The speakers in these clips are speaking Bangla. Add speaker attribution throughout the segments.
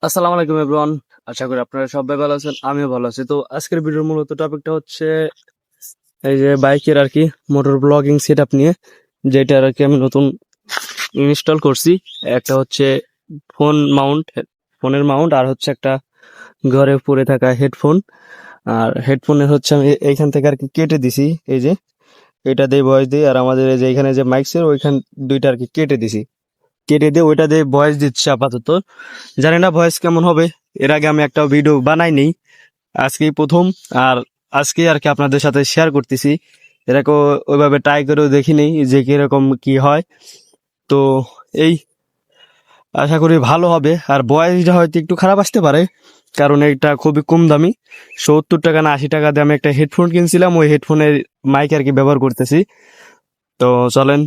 Speaker 1: আসসালামু আলাইকুম এভরিওয়ান। আশা করি আপনারা সবাই ভালো আছেন, আমিও ভালো আছি। তো আজকের ভিডিওর মূলত টপিকটা হচ্ছে এই যে বাইকের আর কি মোটর ব্লগিং সেট আপ নিয়ে, যেটা আর কি আমি নতুন ইনস্টল করছি। একটা হচ্ছে ফোনের মাউন্ট, আর হচ্ছে একটা ঘরে পড়ে থাকা হেডফোন। আর হেডফোনের হচ্ছে আমি এইখান থেকে আর কি কেটে দিছি, এই যে এটা দিয়ে ভয়েস দিই, আর আমাদের এই যে এখানে যে মাইক্সের ওইখান দুইটা আর কি কেটে দিছি। কেটে দিয়ে ওইটা দিয়ে ভয়েস দিচ্ছে আপাতত। জানি না ভয়েস কেমন হবে, এর আগে আমি একটা ভিডিও বানাইনি, আজকেই প্রথম। আর আজকে আর কি আপনাদের সাথে শেয়ার করতেছি। এরকম ওইভাবে ট্রাই করেও দেখিনি যে কিরকম কি হয়। তো এই আশা করি ভালো হবে। আর ভয়েসটা হয়তো একটু খারাপ আসতে পারে, কারণ এটা খুবই কম দামি। 70 টাকা না 80 টাকা দিয়ে আমি একটা হেডফোন কিনছিলাম, ওই হেডফোনের মাইক আর কি ব্যবহার করতেছি। তো চলেন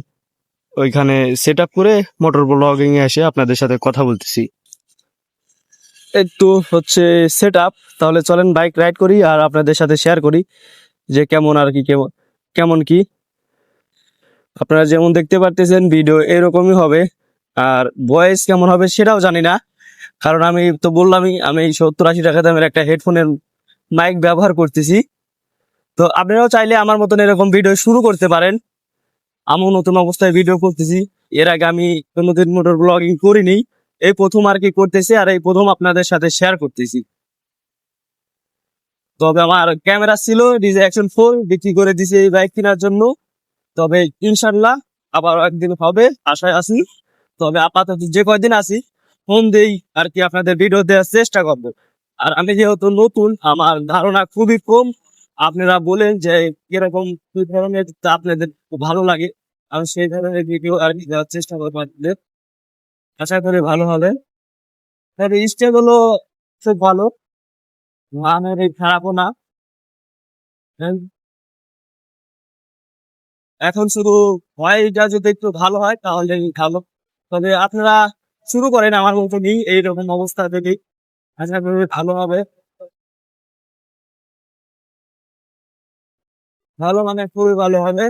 Speaker 1: ওইখানে সেট আপ করে মোটর ব্লগিং এ এসে আপনাদের সাথে কথা বলতেছি। একটু হচ্ছে সেট আপ, তাহলে চলেন বাইক রাইড করি আর আপনাদের সাথে শেয়ার করি যে কেমন আর কি কেমন কেমন কি। আপনারা যেমন দেখতে পারতেছেন ভিডিও এরকমই হবে, আর ভয়েস কেমন হবে সেটাও জানি না, কারণ আমি তো বললামই আমি 70-80 টাকা দামের একটা হেডফোনের মাইক ব্যবহার করতেছি। তো আপনারাও চাইলে আমার মতন এরকম ভিডিও শুরু করতে পারেন। আমিও নতুন অবস্থায় ভিডিও করতেছি, এর আগে আমি কোনোদিন মোটর ব্লগিং করিনি, এই প্রথম আর কি করতেছি, আর এই প্রথম আপনাদের সাথে শেয়ার করতেছি। তবে আমার ক্যামেরা ছিল ডিজে অ্যাকশন 4, বিক্রি করে দিছি এই বাইক কেনার জন্য। তবে ইনশাল্লাহ আবার একদিন হবে, আশায় আছি। তবে আপাতত যে কয়দিন আছি ফোন দেই আর কি আপনাদের ভিডিও দেওয়ার চেষ্টা করবো। আর আমি যেহেতু নতুন, আমার ধারণা খুবই কম। আপনারা বলেন যে কিরকম কি ধরনের আপনাদের খুব ভালো লাগে, আমি সেই ধরনের ভিডিও আর কি দেওয়ার চেষ্টা করবো আপনাদের। আশা করি ভালো হবে। তবে স্টেজ হলো খুব ভালো, মানের এই খারাপও না। এখন শুধু ভয়টা যদি একটু ভালো হয় তাহলে ভালো। তবে আপনারা শুরু করেন আমার মতনই এইরকম অবস্থা থেকে, আশা করি ভালো হবে। ভালো মানে খুবই ভালো হবে।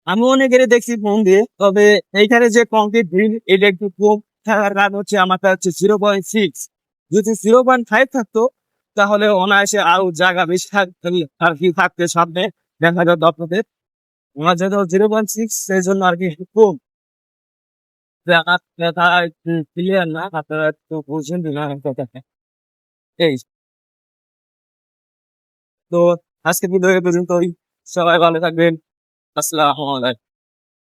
Speaker 1: আমি অনেকের দেখছি ফোন দিয়ে, তবে এইখানে যে কংক্রিট বিল এটা একটু কম থাকার কারণ হচ্ছে আমারটা হচ্ছে 0.6। যদি 0.5 থাকতো তাহলে অনায়াসে আরো জায়গা বেশি থাকতো আর কি, থাকতে সামনে দেখা যেত আপনাদের। আমার যেহেতু 0.6 সেই জন্য আর কি একটু কম। তারা একটু ক্লিয়ার না, আপনারা একটু বুঝছেন না কথাটা। এই তো আজকে ভিডিও এ পর্যন্তই। সবাই ভালো থাকবেন। আসসালামু আলাইকুম।